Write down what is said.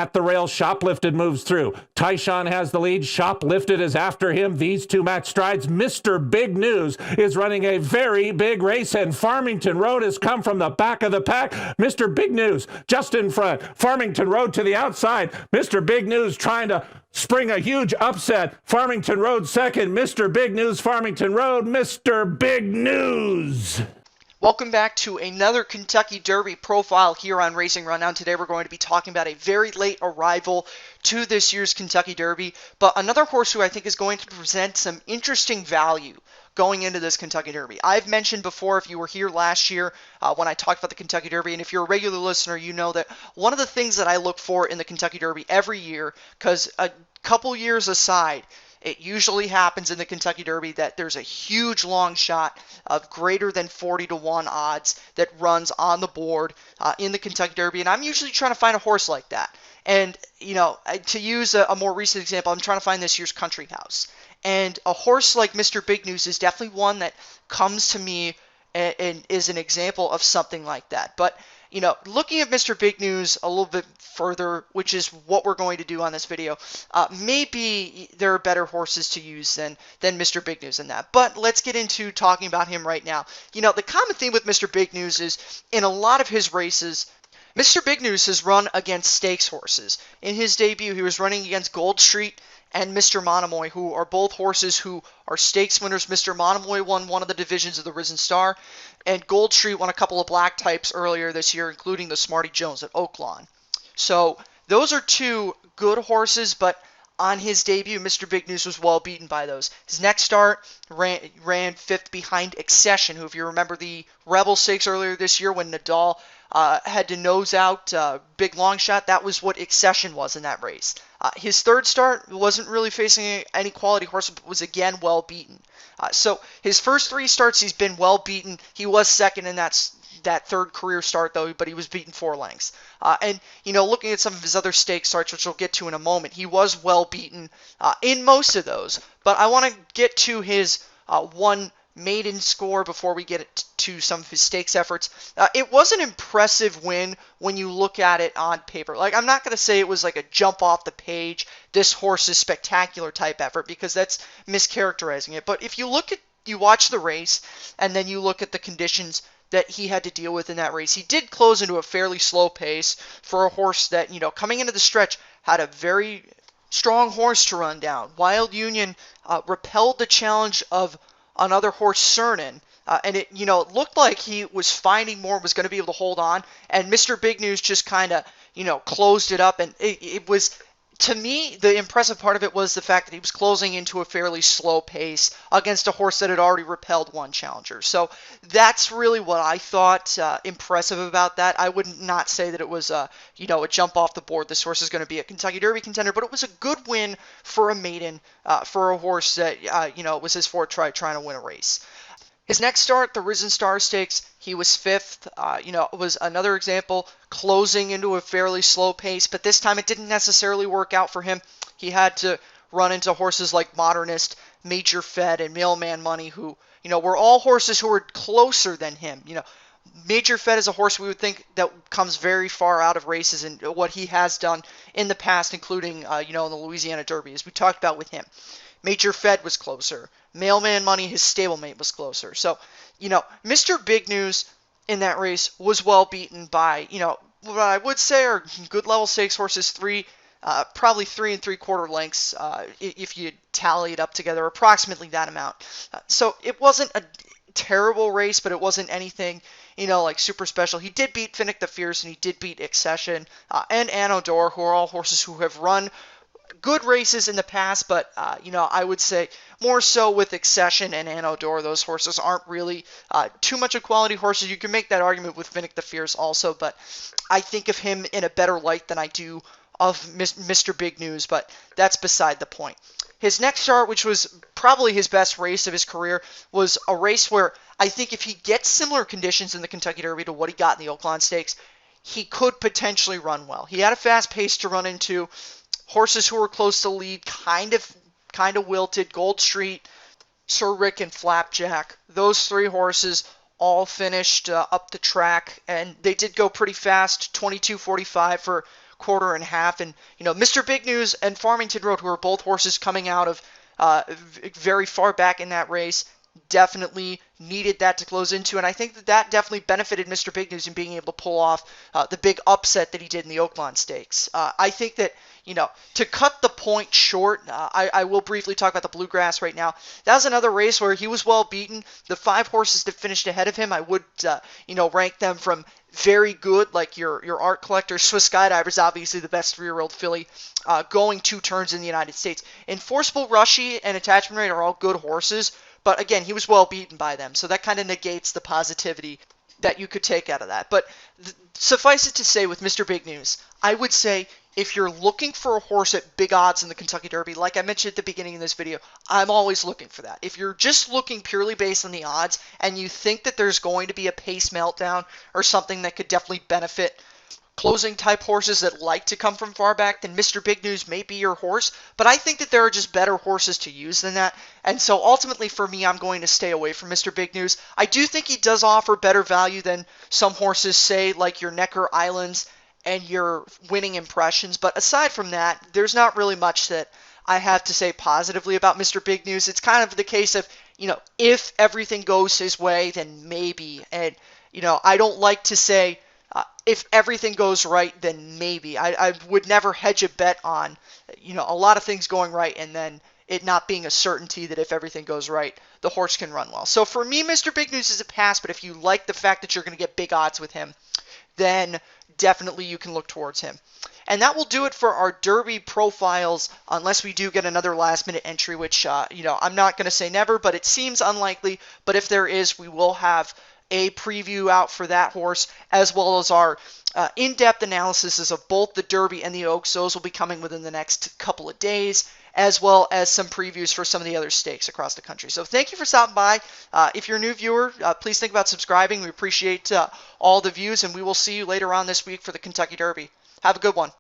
At the rail, Shoplifted moves through. Tyshawn has the lead. Shoplifted is after him. These two match strides. Mr. Big News is running a very big race, and Farmington Road has come from the back of the pack. Mr. Big News just in front. Farmington Road to the outside. Mr. Big News trying to spring a huge upset. Farmington Road second. Mr. Big News, Farmington Road. Mr. Big News. Welcome back to another Kentucky Derby profile here on Racing Rundown. Today we're going to be talking about a very late arrival to this year's Kentucky Derby, but another horse who I think is going to present some interesting value going into this Kentucky Derby. I've mentioned before, if you were here last year when I talked about the Kentucky Derby, and if you're a regular listener, you know that one of the things that I look for in the Kentucky Derby every year, because a couple years aside, it usually happens in the Kentucky Derby that there's a huge long shot of greater than 40-1 odds that runs on the board in the Kentucky Derby, and I'm usually trying to find a horse like that. And, you know, to use a more recent example, I'm trying to find this year's Country House. And a horse like Mr. Big News is definitely one that comes to me and is an example of something like that. But, you know, looking at Mr. Big News a little bit further, which is what we're going to do on this video, maybe there are better horses to use than Mr. Big News in that. But let's get into talking about him right now. You know, the common theme with Mr. Big News is in a lot of his races, Mr. Big News has run against stakes horses. In his debut, he was running against Gold Street and Mr. Monomoy, who are both horses who are stakes winners. Mr. Monomoy won one of the divisions of the Risen Star, and Gold Street won a couple of black types earlier this year, including the Smarty Jones at Oaklawn. So those are two good horses, but on his debut, Mr. Big News was well beaten by those. His next start ran fifth behind Accession, who, if you remember the Rebel Stakes earlier this year when Nadal had to nose out Big Long Shot, that was what Accession was in that race. His third start wasn't really facing any quality horse, but was again well beaten. So his first three starts, he's been well beaten. He was second in that third career start, though, but he was beaten 4 lengths. And, you know, looking at some of his other stake starts, which we'll get to in a moment, he was well beaten in most of those. But I want to get to his one maiden score before we get to some of his stakes efforts. It was an impressive win when you look at it on paper. Like, I'm not going to say it was like a jump off the page, this horse's spectacular type effort, because that's mischaracterizing it. But if you watch the race and then you look at the conditions that he had to deal with in that race, he did close into a fairly slow pace for a horse that, you know, coming into the stretch had a very strong horse to run down. Wild Union repelled the challenge of another horse, Cernan, and it, you know, it looked like he was finding more, was going to be able to hold on, and Mr. Big News just kind of, you know, closed it up, and it was, to me, the impressive part of it was the fact that he was closing into a fairly slow pace against a horse that had already repelled one challenger. So that's really what I thought impressive about that. I would not say that it was you know, a jump off the board. This horse is going to be a Kentucky Derby contender, but it was a good win for a maiden, for a horse that you know, it was his fourth try trying to win a race. His next start, the Risen Star Stakes, he was fifth. You know, it was another example, closing into a fairly slow pace, but this time it didn't necessarily work out for him. He had to run into horses like Modernist, Major Fed, and Mailman Money, who, you know, were all horses who were closer than him. You know, Major Fed is a horse we would think that comes very far out of races and what he has done in the past, including, you know, in the Louisiana Derby, as we talked about with him. Major Fed was closer. Mailman Money, his stablemate, was closer. So, you know, Mr. Big News in that race was well beaten by, you know, what I would say are good level stakes horses, probably 3 3/4 lengths, if you tally it up together, approximately that amount. So it wasn't a terrible race, but it wasn't anything, you know, like super special. He did beat Finnick the Fierce, and he did beat Accession and Anodor, who are all horses who have run good races in the past, but, you know, I would say more so with Accession and Anodor, those horses aren't really too much of quality horses. You can make that argument with Finnick the Fierce also, but I think of him in a better light than I do of Mr. Big News, but that's beside the point. His next start, which was probably his best race of his career, was a race where I think if he gets similar conditions in the Kentucky Derby to what he got in the Oaklawn Stakes, he could potentially run well. He had a fast pace to run into. Horses who were close to lead kind of wilted. Gold Street, Sir Rick, and Flapjack. Those 3 horses all finished up the track, and they did go pretty fast. 22:45 for quarter and a half. And, Mr. Big News and Farmington Road, who are both horses coming out of very far back in that race, definitely needed that to close into, and I think that definitely benefited Mr. Big News in being able to pull off the big upset that he did in the Oaklawn Stakes. I think that, to cut the point short, I will briefly talk about the Bluegrass right now. That was another race where he was well beaten. The 5 horses that finished ahead of him, I would, rank them from very good, like your art collector. Swiss Skydiver's obviously the best 3-year-old filly going 2 turns in the United States. Enforceable, Rushy, and Attachment Rate are all good horses, but again, he was well beaten by them, so that kind of negates the positivity that you could take out of that. But suffice it to say, with Mr. Big News, I would say if you're looking for a horse at big odds in the Kentucky Derby, like I mentioned at the beginning of this video, I'm always looking for that. If you're just looking purely based on the odds and you think that there's going to be a pace meltdown or something that could definitely benefit closing type horses that like to come from far back, then Mr. Big News may be your horse, but I think that there are just better horses to use than that, and so ultimately for me, I'm going to stay away from Mr. Big News. I do think he does offer better value than some horses, say, like your Necker Islands and your Winning Impressions, but aside from that, there's not really much that I have to say positively about Mr. Big News. It's kind of the case of, if everything goes his way, then maybe, and, I don't like to say, if everything goes right, then maybe. I would never hedge a bet on, a lot of things going right and then it not being a certainty that if everything goes right, the horse can run well. So for me, Mr. Big News is a pass, but if you like the fact that you're going to get big odds with him, then definitely you can look towards him. And that will do it for our Derby profiles, unless we do get another last-minute entry, which, I'm not going to say never, but it seems unlikely. But if there is, we will have a preview out for that horse, as well as our in-depth analysis of both the Derby and the Oaks. Those will be coming within the next couple of days, as well as some previews for some of the other stakes across the country. So thank you for stopping by. If you're a new viewer, please think about subscribing. We appreciate all the views, and we will see you later on this week for the Kentucky Derby. Have a good one.